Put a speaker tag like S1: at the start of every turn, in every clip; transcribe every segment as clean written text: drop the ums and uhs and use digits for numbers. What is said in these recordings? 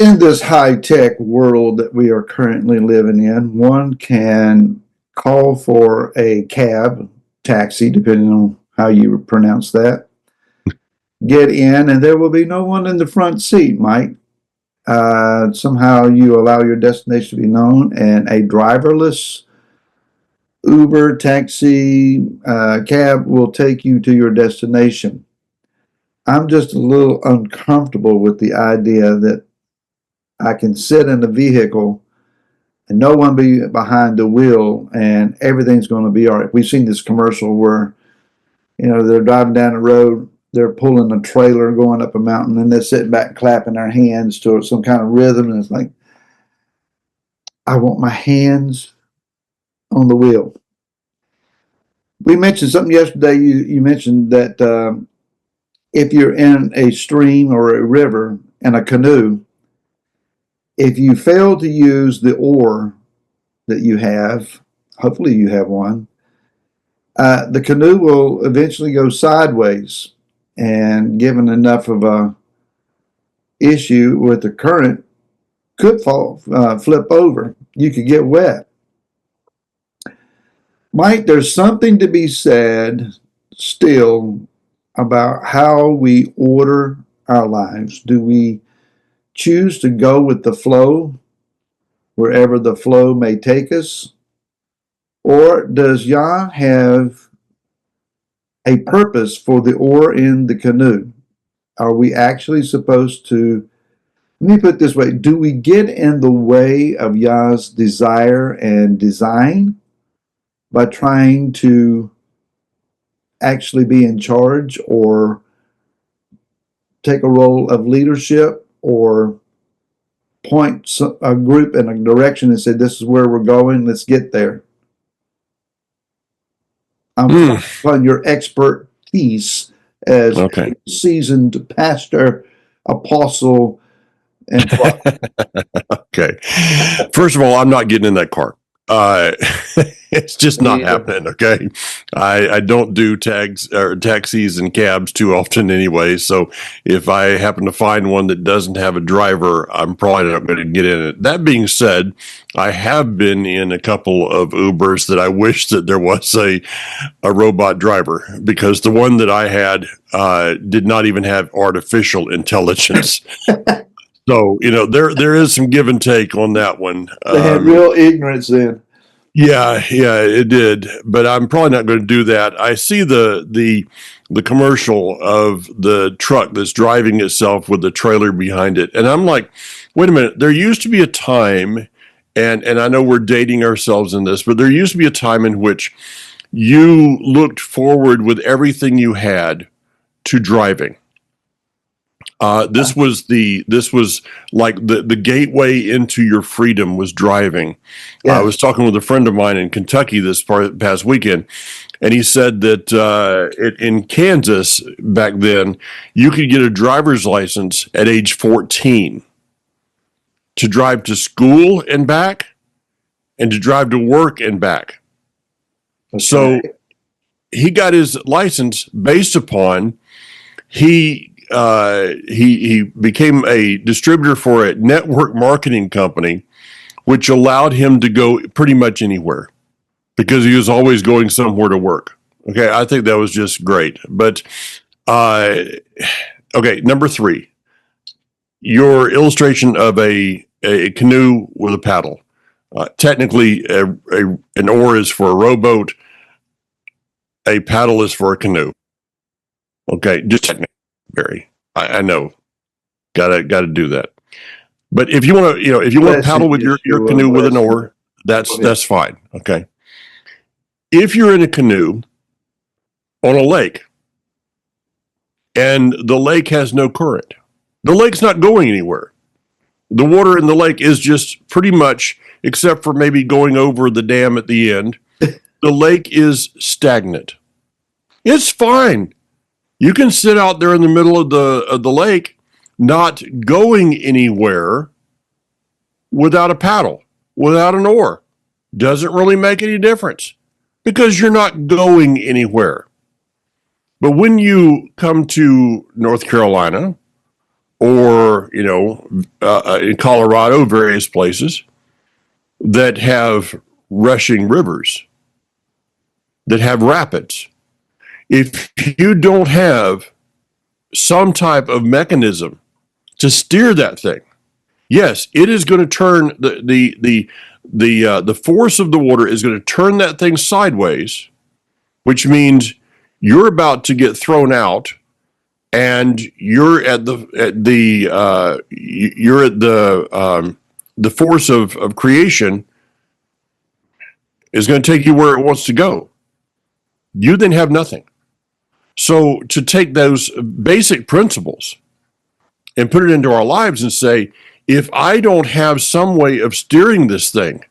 S1: In this high-tech world that we are currently living in, one can call for a cab, taxi, depending on how you pronounce that, get in, and there will be no one in the front seat, Mike. Somehow you allow your destination to be known, and a driverless Uber, taxi, cab will take you to your destination. I'm just a little uncomfortable with the idea that I can sit in the vehicle and no one be behind the wheel and everything's going to be all right. We've seen this commercial where, they're driving down the road, they're pulling a trailer going up a mountain and they're sitting back clapping their hands to some kind of rhythm. And it's like, I want my hands on the wheel. We mentioned something yesterday. You mentioned that if you're in a stream or a river in a canoe, if you fail to use the oar that you have, hopefully you have one, the canoe will eventually go sideways. And given enough of a issue with the current, could flip over. You could get wet. Mike, there's something to be said still about how we order our lives. Do we choose to go with the flow, wherever the flow may take us? Or does Yah have a purpose for the oar in the canoe? Are we actually supposed to, let me put it this way, do we get in the way of Yah's desire and design by trying to actually be in charge or take a role of leadership or point a group in a direction and say, this is where we're going, let's get there? I'm on your expertise as a seasoned pastor, apostle, and
S2: Okay. First of all, I'm not getting in that car. It's just not happening. Okay. I don't do taxis and cabs too often anyway. So if I happen to find one that doesn't have a driver, I'm probably not going to get in it. That being said, I have been in a couple of Ubers that I wish that there was a robot driver, because the one that I had did not even have artificial intelligence. So, there is some give and take on that one.
S1: They had real ignorance then.
S2: Yeah, it did. But I'm probably not going to do that. I see the commercial of the truck that's driving itself with the trailer behind it. And I'm like, wait a minute, there used to be a time, and I know we're dating ourselves in this, but there used to be a time in which you looked forward with everything you had to driving. This was like the gateway into your freedom was driving. Yeah. I was talking with a friend of mine in Kentucky this past weekend, and he said that in Kansas back then, you could get a driver's license at age 14 to drive to school and back and to drive to work and back. Okay. So he got his license based upon he became a distributor for a network marketing company, which allowed him to go pretty much anywhere because he was always going somewhere to work. Okay, I think that was just great. But okay, number 3, your illustration of a canoe with a paddle. Technically, an oar is for a rowboat. A paddle is for a canoe. Okay, just technically. Barry, I know, gotta do that. But if you want to, if you want to paddle with your canoe with an oar, that's fine. Okay. If you're in a canoe on a lake and the lake has no current, the lake's not going anywhere. The water in the lake is just pretty much, except for maybe going over the dam at the end, the lake is stagnant. It's fine. You can sit out there in the middle of the lake, not going anywhere, without a paddle, without an oar. Doesn't really make any difference because you're not going anywhere. But when you come to North Carolina or, in Colorado, various places that have rushing rivers, that have rapids. If you don't have some type of mechanism to steer that thing, yes, it is going to turn the force of the water is going to turn that thing sideways, which means you're about to get thrown out, and you're at the force of creation is going to take you where it wants to go. You then have nothing. So to take those basic principles and put it into our lives and say, if I don't have some way of steering this thing,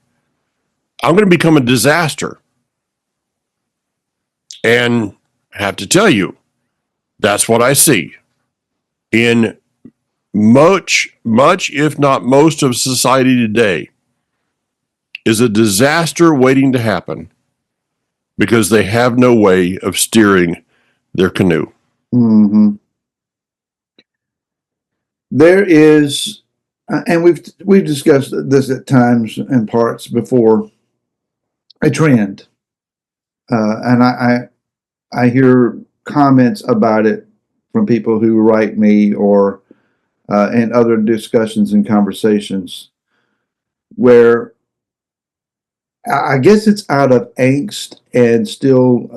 S2: I'm going to become a disaster. And I have to tell you, that's what I see in much, if not most of society today, is a disaster waiting to happen because they have no way of steering their canoe.
S1: Mm-hmm. There is, and we've discussed this at times and parts before, a trend, and I hear comments about it from people who write me or in other discussions and conversations, where I guess it's out of angst and still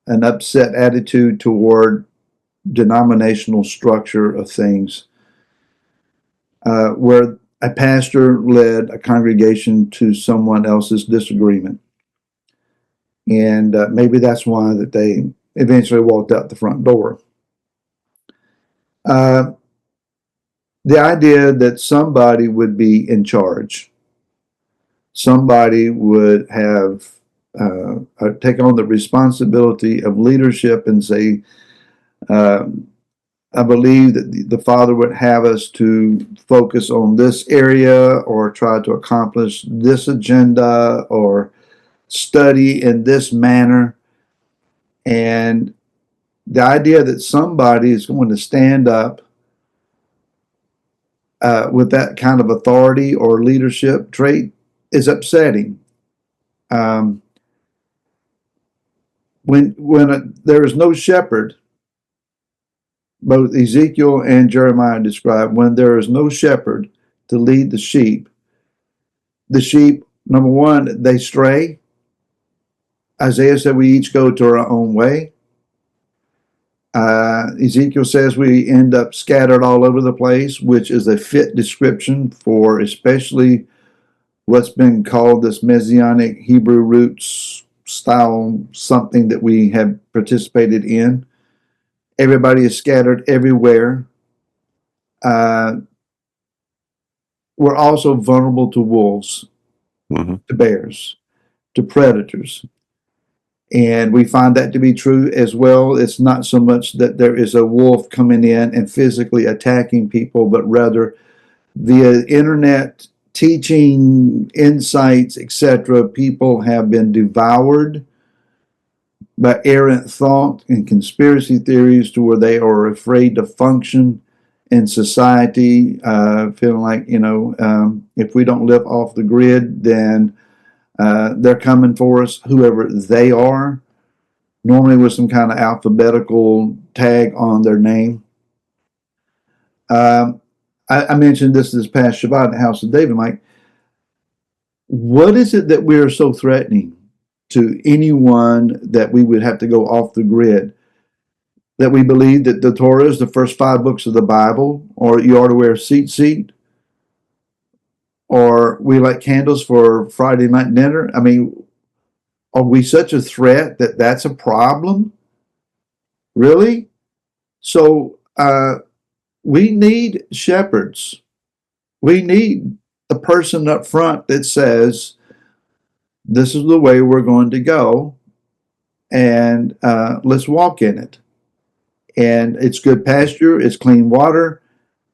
S1: an upset attitude toward denominational structure of things, where a pastor led a congregation to someone else's disagreement. And maybe that's why that they eventually walked out the front door. The idea that somebody would be in charge, somebody would have take on the responsibility of leadership and say, I believe that the Father would have us to focus on this area or try to accomplish this agenda or study in this manner. And the idea that somebody is going to stand up with that kind of authority or leadership trait is upsetting. When there is no shepherd, both Ezekiel and Jeremiah describe, when there is no shepherd to lead the sheep, number one, they stray. Isaiah said we each go to our own way. Ezekiel says we end up scattered all over the place, which is a fit description for especially what's been called this Messianic Hebrew roots style, something that we have participated in. Everybody is scattered everywhere. We're also vulnerable to wolves, to bears, to predators. And we find that to be true as well. It's not so much that there is a wolf coming in and physically attacking people, but rather via internet teaching, insights, etc., people have been devoured by errant thought and conspiracy theories to where they are afraid to function in society, feeling like, if we don't live off the grid, then they're coming for us, whoever they are, normally with some kind of alphabetical tag on their name. I mentioned this past Shabbat in the House of David, Mike. What is it that we are so threatening to anyone that we would have to go off the grid? That we believe that the Torah is the first 5 books of the Bible, or you ought to wear a seat, or we light candles for Friday night dinner? I mean, are we such a threat that that's a problem? Really? So we need shepherds. We need a person up front that says, this is the way we're going to go, and let's walk in it. And it's good pasture, it's clean water.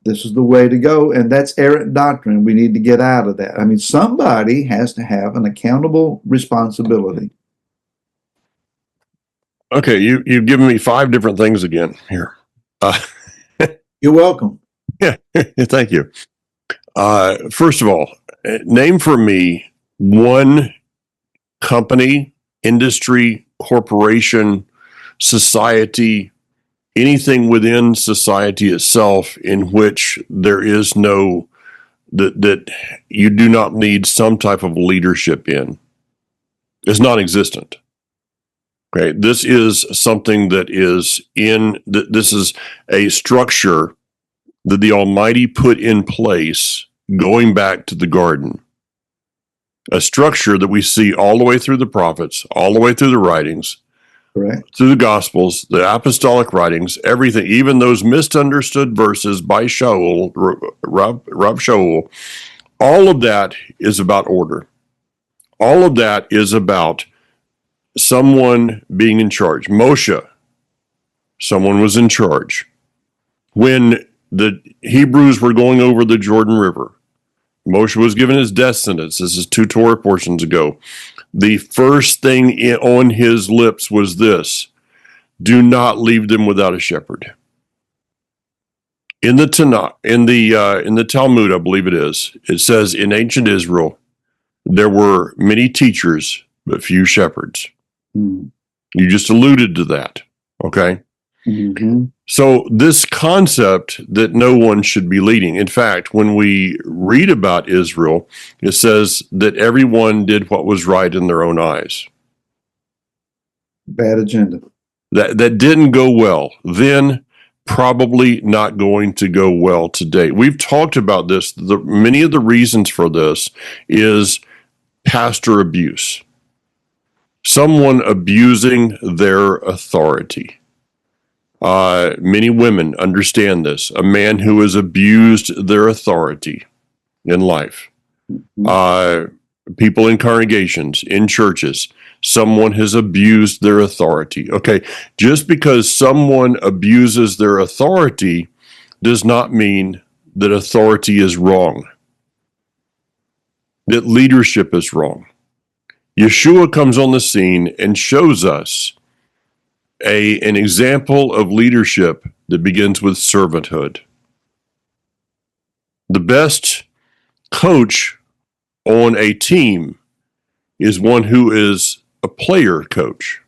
S1: This is the way to go, and that's errant doctrine. We need to get out of that. I mean, somebody has to have an accountable responsibility.
S2: Okay, you've given me 5 different things again here.
S1: You're welcome.
S2: Yeah, thank you. First of all, name for me one company, industry, corporation, society, anything within society itself in which there is no that you do not need some type of leadership in. It's non-existent. Okay, this is something that is this is a structure that the Almighty put in place going back to the garden. A structure that we see all the way through the prophets, all the way through the writings,
S1: Correct.
S2: through the Gospels, the apostolic writings, everything, even those misunderstood verses by Shaul, Rav Shaul, all of that is about order. All of that is about someone being in charge. Moshe, someone was in charge. When the Hebrews were going over the Jordan River, Moshe was given his death sentence. This is 2 Torah portions ago. The first thing on his lips was this: do not leave them without a shepherd. In the Tanakh, in the Talmud, I believe it is, it says in ancient Israel, there were many teachers, but few shepherds.
S1: Mm.
S2: You just alluded to that. Okay.
S1: Mm-hmm.
S2: So this concept that no one should be leading. In fact, when we read about Israel, it says that everyone did what was right in their own eyes.
S1: Bad agenda.
S2: That didn't go well then, probably not going to go well today. We've talked about this. Many of the reasons for this is pastor abuse. Someone abusing their authority. Many women understand this. A man who has abused their authority in life. People in congregations, in churches, someone has abused their authority. Okay, just because someone abuses their authority does not mean that authority is wrong, that leadership is wrong. Yeshua comes on the scene and shows us an example of leadership that begins with servanthood. The best coach on a team is one who is a player coach.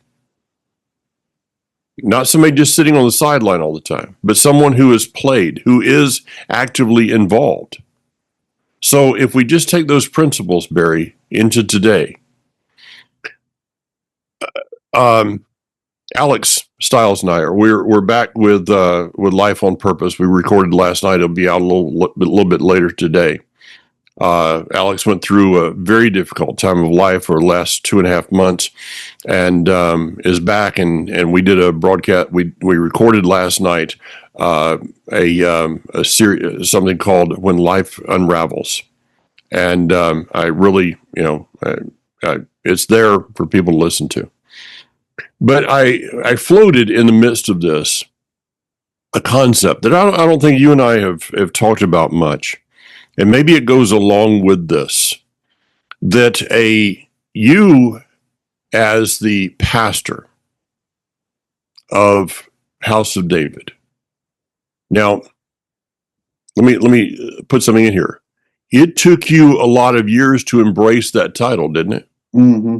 S2: Not somebody just sitting on the sideline all the time, but someone who has played, who is actively involved. So if we just take those principles, Barry, into today, Alex Stiles and I we're back with Life on Purpose. We recorded last night. It'll be out a little bit later today. Alex went through a very difficult time of life for the last 2.5 months, and is back. And we did a broadcast. We recorded last night a series, something called "When Life Unravels," and I really, it's there for people to listen to. But I floated in the midst of this a concept that I don't think you and I have talked about much. And maybe it goes along with this, that you as the pastor of House of David. Now, let me put something in here. It took you a lot of years to embrace that title, didn't it?
S1: Mm-hmm.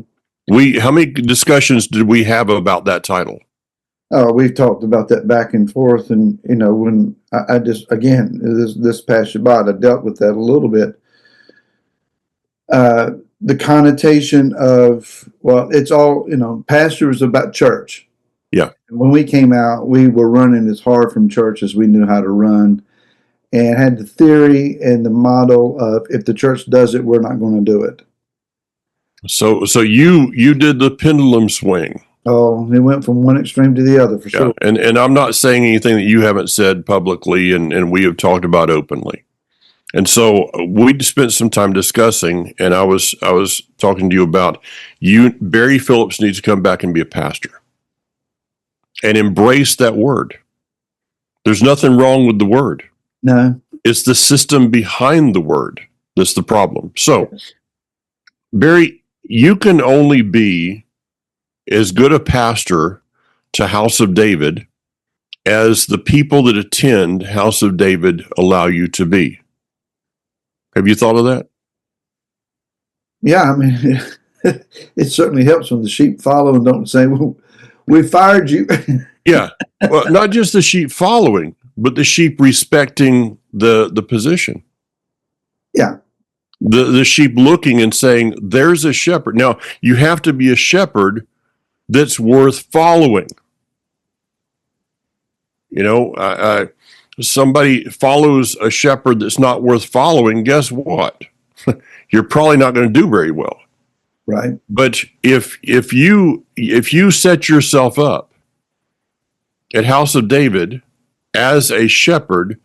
S2: How many discussions did we have about that title?
S1: Oh, we've talked about that back and forth, and when I just, again, this past Shabbat, I dealt with that a little bit. The connotation of, well, it's all, pastor is about church.
S2: Yeah.
S1: And when we came out, we were running as hard from church as we knew how to run, and had the theory and the model of, if the church does it, we're not going to do it.
S2: So you did the pendulum swing.
S1: Oh, it went from one extreme to the other, for sure.
S2: And I'm not saying anything that you haven't said publicly and we have talked about openly. And so we spent some time discussing, and I was talking to you about Barry Phillips needs to come back and be a pastor and embrace that word. There's nothing wrong with the word.
S1: No.
S2: It's the system behind the word that's the problem. So, Barry, you can only be as good a pastor to House of David as the people that attend House of David allow you to be? Have you thought of that?
S1: Yeah, I mean, it certainly helps when the sheep follow and don't say, well, we fired you.
S2: Yeah. Well, not just the sheep following, but the sheep respecting the position.
S1: Yeah.
S2: The sheep looking and saying, there's a shepherd. Now, you have to be a shepherd that's worth following. You know, somebody follows a shepherd that's not worth following, guess what? You're probably not going to do very well.
S1: Right.
S2: But if you set yourself up at House of David as a shepherd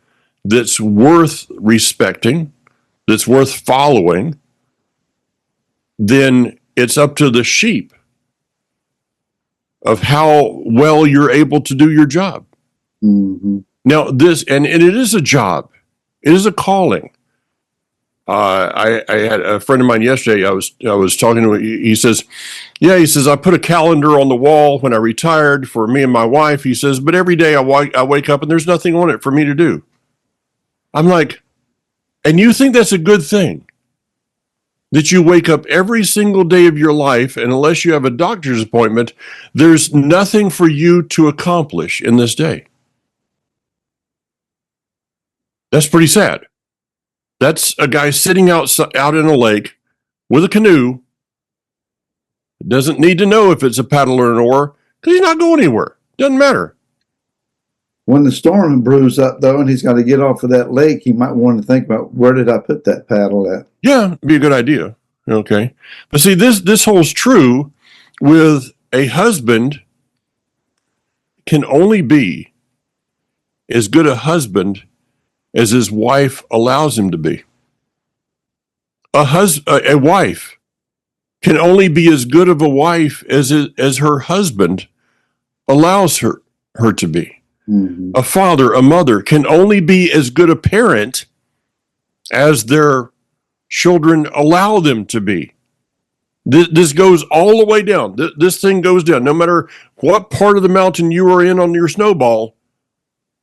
S2: that's worth respecting, that's worth following, then it's up to the sheep of how well you're able to do your job.
S1: Mm-hmm.
S2: Now, and it is a job. It is a calling. I had a friend of mine yesterday. I was talking to him. He says, I put a calendar on the wall when I retired for me and my wife. He says, but every day I wake up and there's nothing on it for me to do. I'm like, and you think that's a good thing? That you wake up every single day of your life, and unless you have a doctor's appointment, there's nothing for you to accomplish in this day. That's pretty sad. That's a guy sitting out in a lake with a canoe. Doesn't need to know if it's a paddle or an oar because he's not going anywhere. Doesn't matter.
S1: When the storm brews up, though, and he's got to get off of that lake, he might want to think about, where did I put that paddle at?
S2: Yeah, it'd be a good idea. Okay. But see, this holds true with a husband can only be as good a husband as his wife allows him to be. A wife can only be as good of a wife as her husband allows her to be.
S1: Mm-hmm.
S2: A father, a mother can only be as good a parent as their children allow them to be. This goes all the way down. This thing goes down. No matter what part of the mountain you are in on your snowball,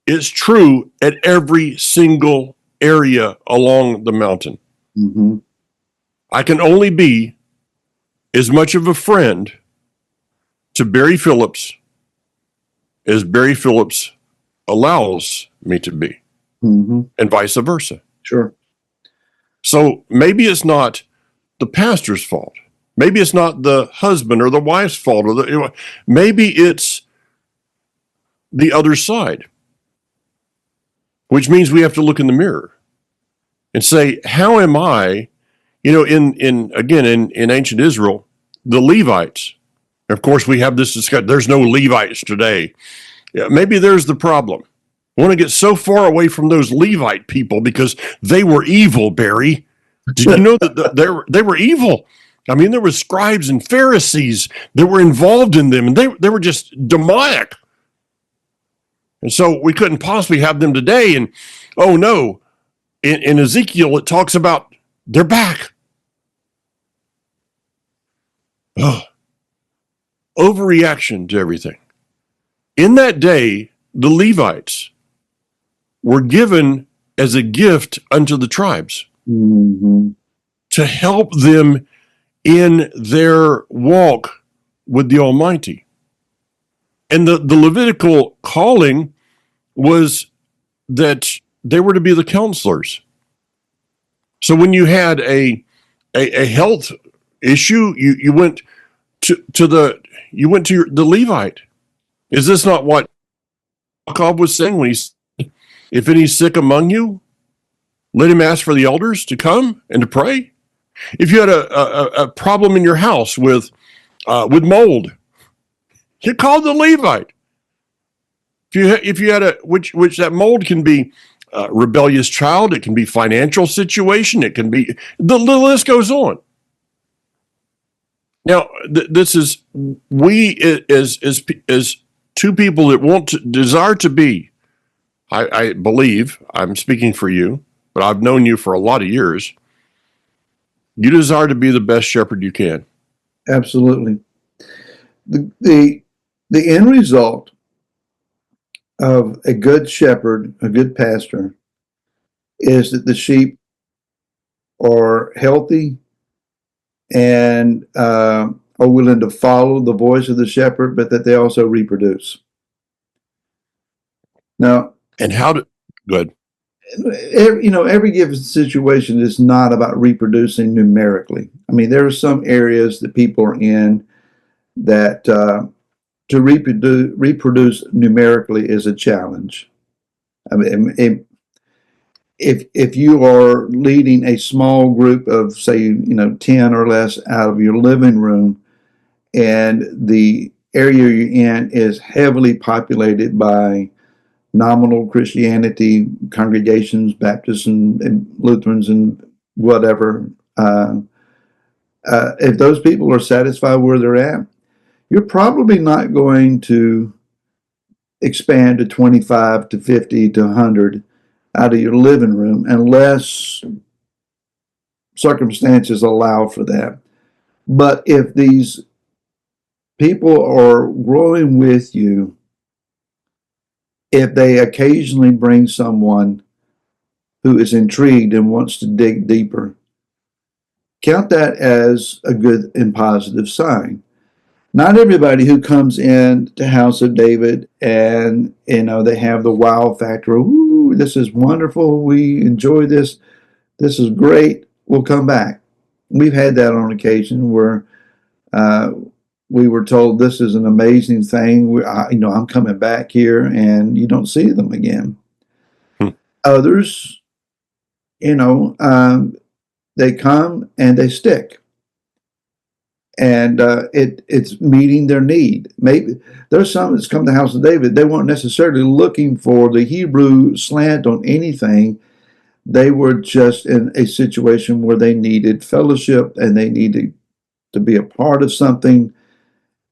S2: it's true at every single area along the mountain.
S1: Mm-hmm.
S2: I can only be as much of a friend to Barry Phillips as Barry Phillips allows me to be,
S1: Mm-hmm.
S2: and vice versa.
S1: Sure.
S2: So maybe it's not the pastor's fault. Maybe it's not the husband or the wife's fault, or maybe it's the other side, which means we have to look in the mirror and say, how am I? You know, in ancient Israel, the Levites, of course, we have this discussion. There's no Levites today. Yeah, maybe there's the problem. I want to get so far away from those Levite people because they were evil, Barry. Did you know that they were evil? I mean, there were scribes and Pharisees that were involved in them, and they were just demonic. And so we couldn't possibly have them today. And oh no, in Ezekiel, it talks about they're back. Oh, overreaction to everything. In that day, the Levites were given as a gift unto the tribes,
S1: Mm-hmm.
S2: to help them in their walk with the Almighty. And the Levitical calling was that they were to be the counselors. So when you had a health issue, you went to the Levite. Is this not what Jacob was saying when he said, if any sick among you, let him ask for the elders to come and to pray? If you had a problem in your house with mold, you called the Levite. If you had which that mold can be rebellious child, it can be financial situation, it can be the list goes on. Now, this is we as two people that want to desire to be. I believe I'm speaking for you, but I've known you for a lot of years. You desire to be the best shepherd you can.
S1: Absolutely. The end result of a good shepherd, a good pastor, is that the sheep are healthy and are willing to follow the voice of the shepherd, but that they also reproduce. Now,
S2: And how do, go ahead.
S1: every given situation is not about reproducing numerically. I mean, there are some areas that people are in that to reproduce numerically is a challenge. I mean, if you are leading a small group of, say, 10 or less out of your living room, and the area you're in is heavily populated by nominal Christianity congregations, Baptists and Lutherans and whatever, if those people are satisfied where they're at, you're probably not going to expand to 25 to 50 to 100 out of your living room unless circumstances allow for that. But if these people are growing with you, if they occasionally bring someone who is intrigued and wants to dig deeper, count that as a good and positive sign. Not everybody who comes in to House of David and they have the wow factor, ooh, this is wonderful, we enjoy this, this is great, we'll come back. We've had that on occasion where we were told this is an amazing thing. I'm coming back here, and you don't see them again. Others, they come and they stick, and it's meeting their need. Maybe there's some that's come to the House of David. They weren't necessarily looking for the Hebrew slant on anything. They were just in a situation where they needed fellowship and they needed to be a part of something.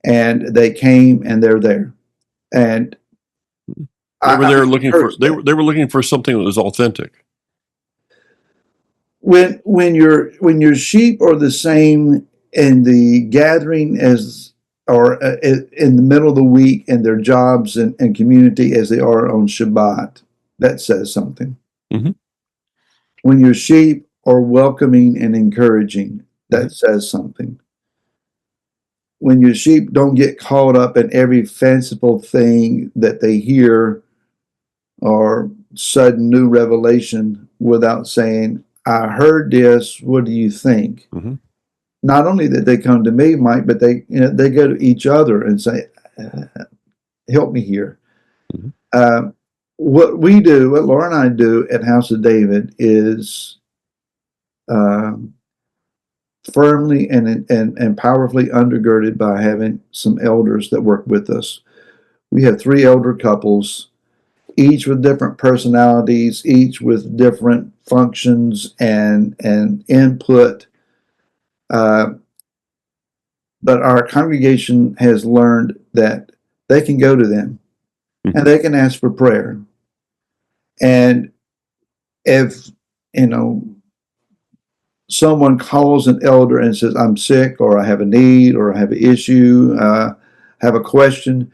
S1: And they came and they're there, and
S2: they were looking for something that was authentic.
S1: When your sheep are the same in the gathering or in the middle of the week in their jobs and community as they are on Shabbat, that says something.
S2: Mm-hmm.
S1: When your sheep are welcoming and encouraging, that says something. When your sheep don't get caught up in every fanciful thing that they hear or sudden new revelation without saying, I heard this, what do you think?
S2: Mm-hmm.
S1: Not only that they come to me, Mike, but they go to each other and say, help me here. Mm-hmm. What Laura and I do at House of David is firmly and powerfully undergirded by having some elders that work with us. We have 3 elder couples, each with different personalities, each with different functions and input. But our congregation has learned that they can go to them and they can ask for prayer. And if, someone calls an elder and says, I'm sick, or I have a need, or I have an issue, have a question,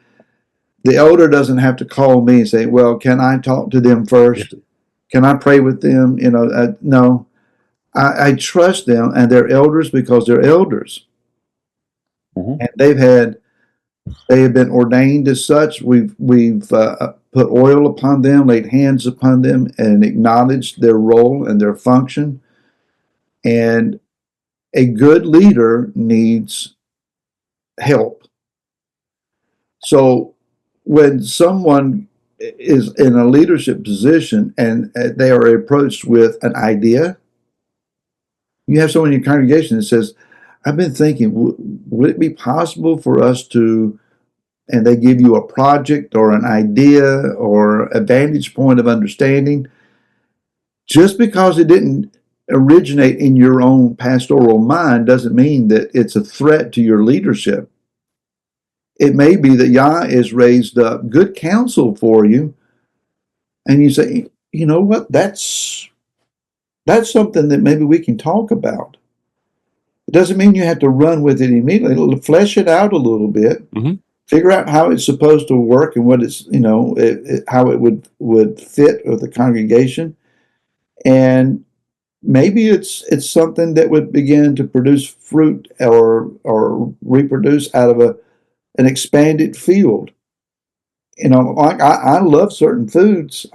S1: the elder doesn't have to call me and say, well, can I talk to them first? Can I pray with them? No. I trust them, and they're elders because they're elders. Mm-hmm. And they have been ordained as such. We've put oil upon them, laid hands upon them, and acknowledged their role and their function. And a good leader needs help. So when someone is in a leadership position and they are approached with an idea, you have someone in your congregation that says, I've been thinking, would it be possible for us to, and they give you a project or an idea or a vantage point of understanding, just because it didn't originate in your own pastoral mind doesn't mean that it's a threat to your leadership. It may be that Yah has raised up good counsel for you, and you say, you know what, that's something that maybe we can talk about. It doesn't mean you have to run with it immediately. It'll flesh it out a little bit. Mm-hmm. figure out how it's supposed to work and what it's, how it would fit with the congregation. And maybe it's something that would begin to produce fruit or reproduce out of an expanded field. Like I love certain foods.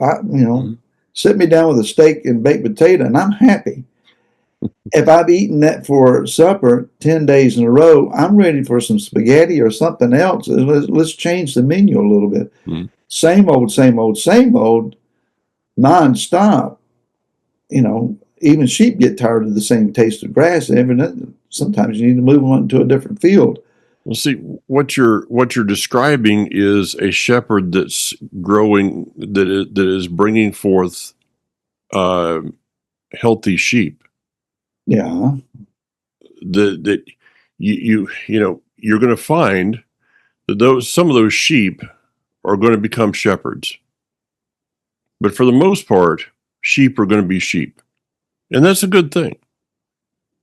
S1: Sit me down with a steak and baked potato, and I'm happy. If I've eaten that for supper 10 days in a row, I'm ready for some spaghetti or something else. Let's change the menu a little bit.
S2: Mm-hmm.
S1: Same old, same old, same old, nonstop. Even sheep get tired of the same taste of grass. Sometimes you need to move them into a different field.
S2: Well, see, what you're describing is a shepherd that's growing, that is bringing forth healthy sheep.
S1: Yeah.
S2: That you're going to find that some of those sheep are going to become shepherds, but for the most part, sheep are going to be sheep, and that's a good thing.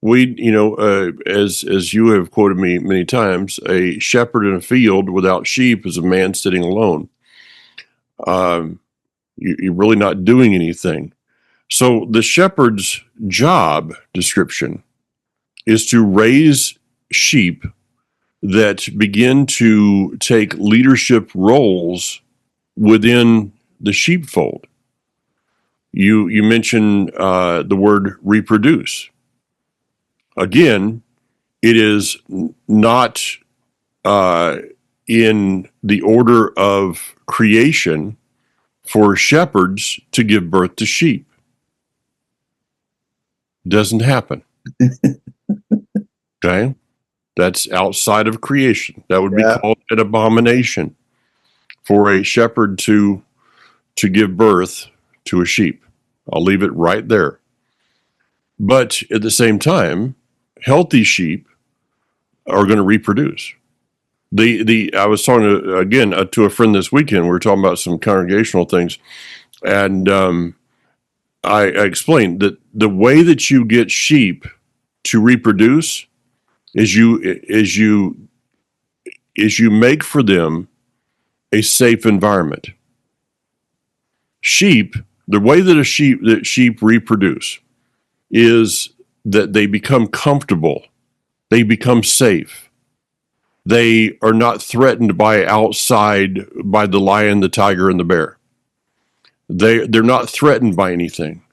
S2: As you have quoted me many times, a shepherd in a field without sheep is a man sitting alone. You're really not doing anything. So the shepherd's job description is to raise sheep that begin to take leadership roles within the sheepfold. You mentioned the word reproduce. Again, it is not in the order of creation for shepherds to give birth to sheep. Doesn't happen. Okay? That's outside of creation. That would be called an abomination for a shepherd to give birth to a sheep. I'll leave it right there. But at the same time, healthy sheep are going to reproduce. I was talking to a friend this weekend. We were talking about some congregational things, and I explained that the way that you get sheep to reproduce is you make for them a safe environment. Sheep, the way that sheep reproduce is that they become comfortable, they become safe. They are not threatened by the lion, the tiger, and the bear. They're not threatened by anything.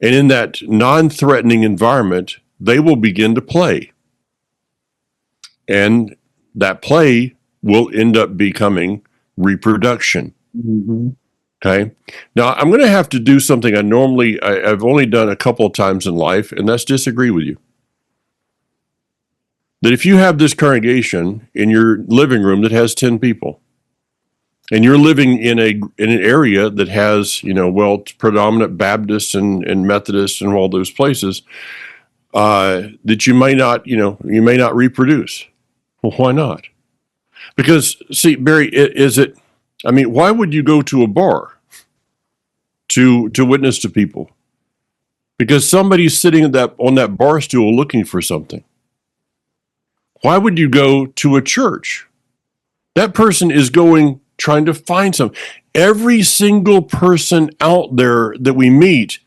S2: And in that non-threatening environment, they will begin to play. And that play will end up becoming reproduction.
S1: Mm-hmm.
S2: Okay. Now I'm going to have to do something I've only done a couple of times in life, and that's disagree with you. That if you have this congregation in your living room that has 10 people, and you're living in an area that has, predominant Baptists and Methodists and all those places, that you may not reproduce. Well, why not? Because, see, Barry, why would you go to a bar to witness to people? Because somebody's sitting on that bar stool looking for something. Why would you go to a church? That person is trying to find something. Every single person out there that we meet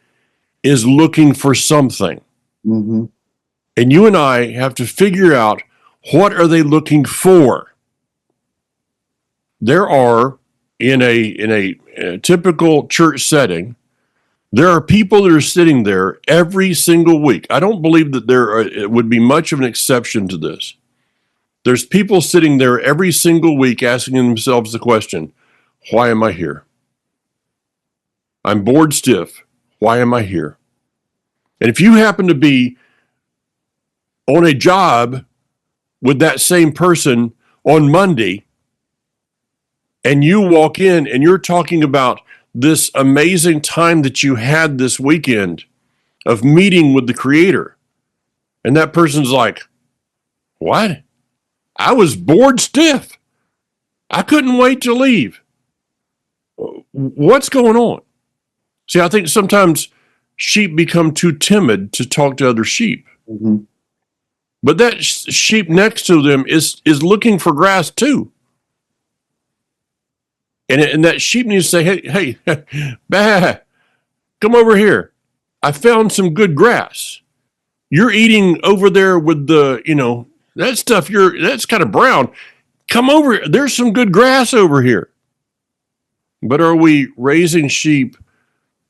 S2: is looking for something.
S1: Mm-hmm.
S2: And you and I have to figure out, what are they looking for? There are, in a typical church setting, there are people that are sitting there every single week. I don't believe that it would be much of an exception to this. There's people sitting there every single week asking themselves the question, why am I here? I'm bored stiff. Why am I here? And if you happen to be on a job with that same person on Monday, and you walk in and you're talking about this amazing time that you had this weekend of meeting with the Creator, and that person's like, what? I was bored stiff. I couldn't wait to leave. What's going on? See, I think sometimes sheep become too timid to talk to other sheep.
S1: Mm-hmm.
S2: But that sheep next to them is looking for grass too. And that sheep needs to say, hey, bah, come over here. I found some good grass. You're eating over there with that stuff. That's kind of brown. Come over. There's some good grass over here. But are we raising sheep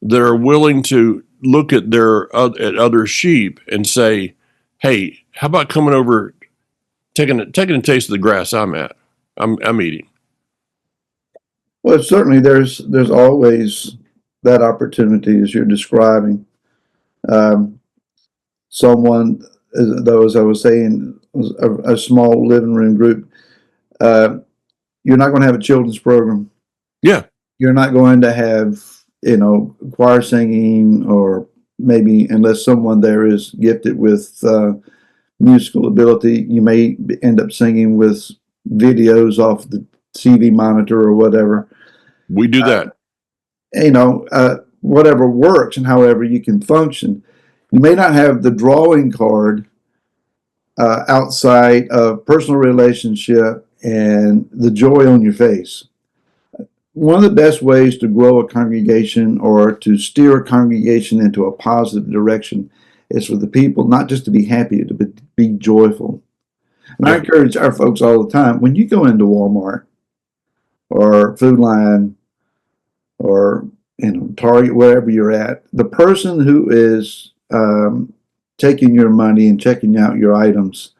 S2: that are willing to look at at other sheep and say, hey, how about coming over, taking a taste of the grass I'm eating?
S1: Well, certainly there's always that opportunity as you're describing. Someone, though, as I was saying, a small living room group. You're not going to have a children's program.
S2: Yeah.
S1: You're not going to have, choir singing, or maybe, unless someone there is gifted with musical ability, you may end up singing with videos off the TV monitor or whatever.
S2: We do that.
S1: Whatever works and however you can function. You may not have the drawing card outside of personal relationship and the joy on your face. One of the best ways to grow a congregation or to steer a congregation into a positive direction is for the people not just to be happy, to be joyful. And I encourage our folks all the time, when you go into Walmart or Food Line or Target, wherever you're at, the person who is taking your money and checking out your items,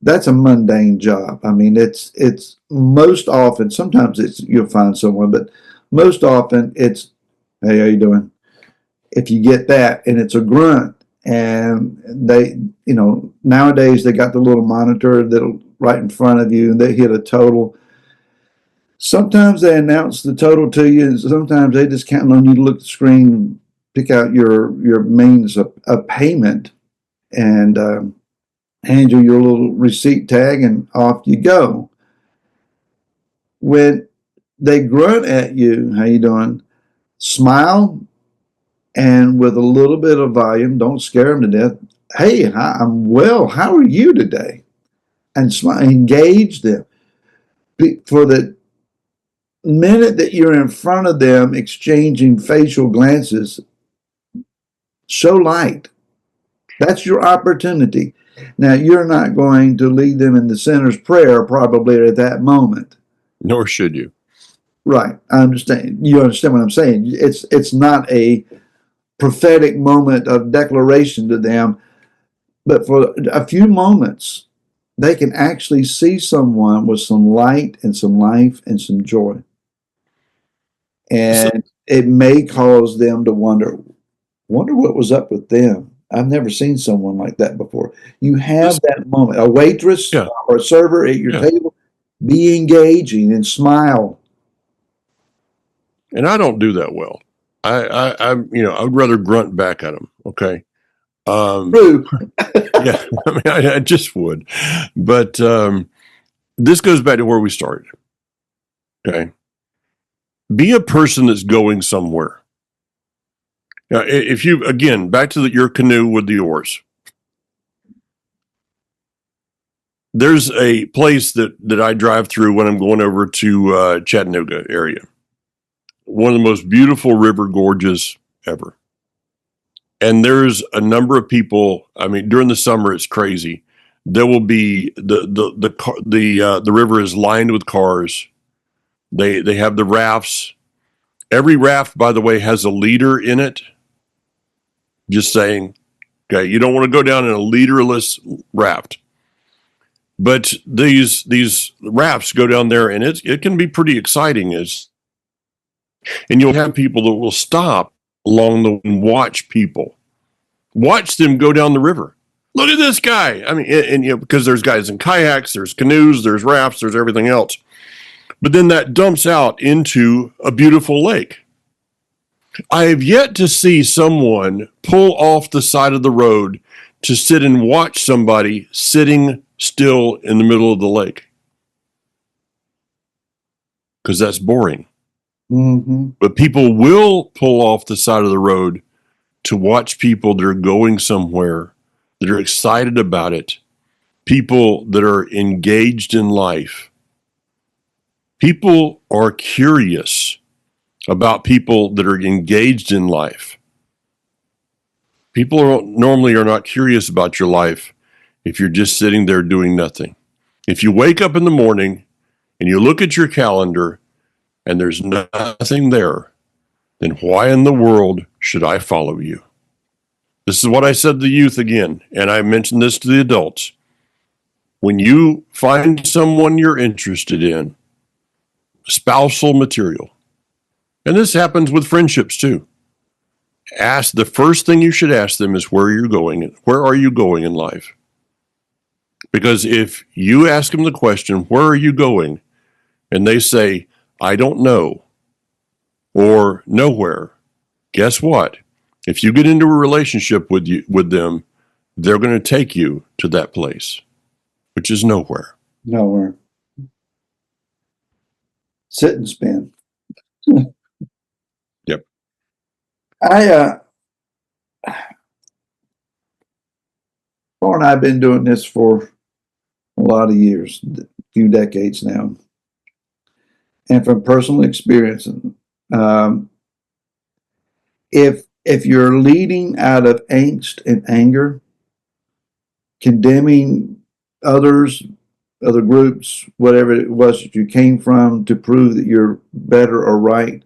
S1: that's a mundane job. I mean, it's most often, sometimes you'll find someone, but most often it's, hey, how you doing? If you get that, and it's a grunt, and they, nowadays they got the little monitor that'll right in front of you, and they hit a total. Sometimes they announce the total to you, and sometimes they just count on you to look at the screen and pick out your means of payment, and hand you your little receipt tag, and off you go. When they grunt at you, how you doing? Smile, and with a little bit of volume, don't scare them to death. Hey, hi, I'm well. How are you today? And smile, engage them. For the minute that you're in front of them, exchanging facial glances, show light. That's your opportunity. Now, you're not going to lead them in the sinner's prayer probably at that moment.
S2: Nor should you.
S1: Right. I understand. You understand what I'm saying. It's not a prophetic moment of declaration to them, but for a few moments, they can actually see someone with some light and some life and some joy. And it may cause them to wonder what was up with them. I've never seen someone like that before. You have that moment. A waitress or a server at your table, be engaging and smile.
S2: And I don't do that well. I would rather grunt back at them. Okay.
S1: True.
S2: Yeah, I mean, I just would. But this goes back to where we started. Okay. Be a person that's going somewhere. Now, if you, again, back to your canoe with the oars. There's a place that I drive through when I'm going over to Chattanooga area. One of the most beautiful river gorges ever. And there's a number of people. I mean, during the summer, it's crazy. There will be the river is lined with cars. They have the rafts. Every raft, by the way, has a leader in it. Just saying, okay, you don't want to go down in a leaderless raft. But these rafts go down there, and it can be pretty exciting. And you'll have people that will stop along the way and watch them go down the river. Look at this guy. I mean, and because there's guys in kayaks, there's canoes, there's rafts, there's everything else. But then that dumps out into a beautiful lake. I have yet to see someone pull off the side of the road to sit and watch somebody sitting still in the middle of the lake. Because that's boring.
S1: Mm-hmm.
S2: But people will pull off the side of the road to watch people that are going somewhere, that are excited about it, people that are engaged in life. People are curious about people that are engaged in life. People normally are not curious about your life if you're just sitting there doing nothing. If you wake up in the morning and you look at your calendar and there's nothing there, then why in the world should I follow you? This is what I said to the youth again, and I mentioned this to the adults. When you find someone you're interested in, spousal material, and this happens with friendships too, the first thing you should ask them is where you're going. Where are you going in life? Because if you ask them the question, where are you going? And they say, I don't know, or nowhere, guess what? If you get into a relationship with them, they're going to take you to that place, which is nowhere.
S1: Nowhere. Sit and spin.
S2: Yep.
S1: Paul and I have been doing this for a lot of years, a few decades now. And from personal experience, if you're leading out of angst and anger, condemning others, other groups, whatever it was that you came from to prove that you're better or right,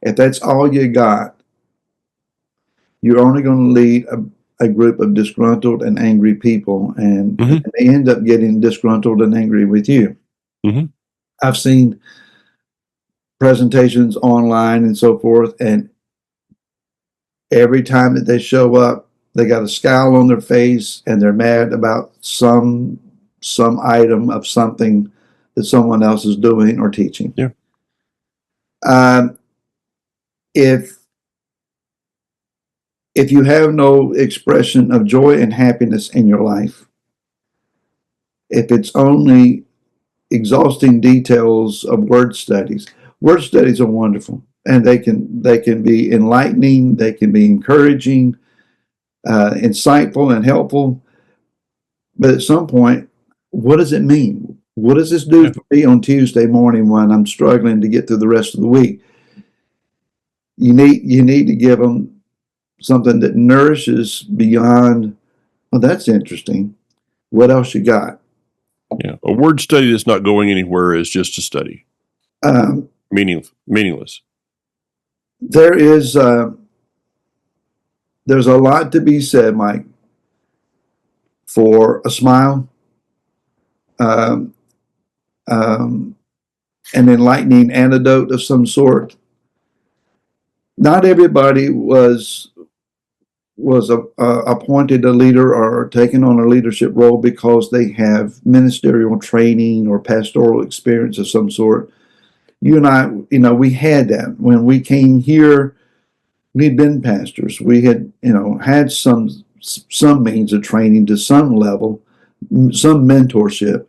S1: if that's all you got, you're only going to lead a group of disgruntled and angry people, and they end up getting disgruntled and angry with you. I've seen presentations online and so forth, and every time that they show up, they got a scowl on their face and they're mad about some item of something that someone else is doing or teaching.
S2: Yeah.
S1: If you have no expression of joy and happiness in your life, if it's only exhausting details of word studies are wonderful, and they can be enlightening, they can be encouraging, insightful and helpful. But at some point, what does it mean? What does this do for me on Tuesday morning when I'm struggling to get through the rest of the week? You need to give them something that nourishes beyond, well, that's interesting. What else you got?
S2: Yeah, a word study that's not going anywhere is just a study. Meaningless.
S1: There's a lot to be said, Mike, for a smile, an enlightening anecdote of some sort. Not everybody was appointed a leader or taken on a leadership role because they have ministerial training or pastoral experience of some sort. You and I, we had that when we came here. We'd been pastors. We had, had some means of training to some level, some mentorship.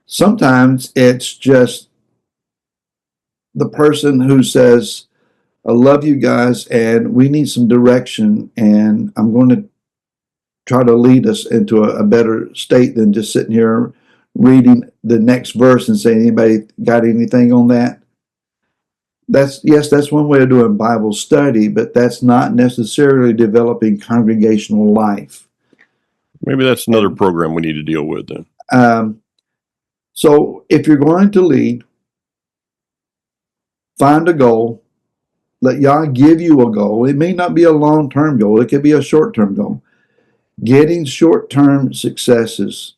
S1: Sometimes it's just the person who says, I love you guys, and we need some direction, and I'm going to try to lead us into a better state than just sitting here reading the next verse and saying, anybody got anything on that? That's one way of doing Bible study, but that's not necessarily developing congregational life.
S2: Maybe that's another program we need to deal with then.
S1: So if you're going to lead, find a goal. Let Yah give you a goal. It may not be a long-term goal. It could be a short-term goal. Getting short-term successes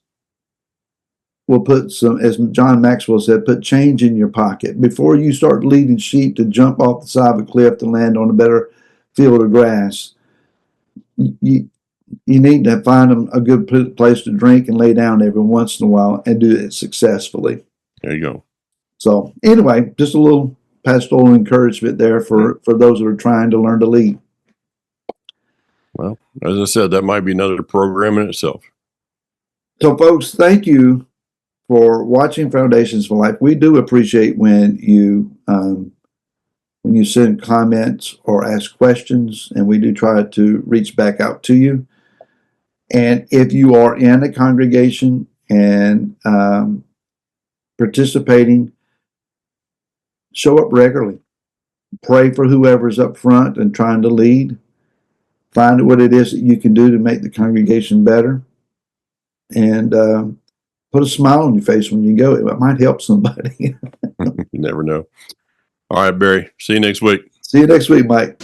S1: will put some, as John Maxwell said, put change in your pocket. Before you start leading sheep to jump off the side of a cliff to land on a better field of grass, you need to find them a good place to drink and lay down every once in a while and do it successfully.
S2: There you go.
S1: So anyway, just a little pastoral encouragement there for those that are trying to learn to lead.
S2: Well, as I said, that might be another program in itself.
S1: So folks, thank you for watching Foundations for Life. We do appreciate when you send comments or ask questions, and we do try to reach back out to you. And if you are in a congregation and participating, show up regularly. Pray for whoever's up front and trying to lead. Find what it is that you can do to make the congregation better. And put a smile on your face when you go. It might help somebody.
S2: You never know. All right, Barry. See you next week.
S1: See you next week, Mike.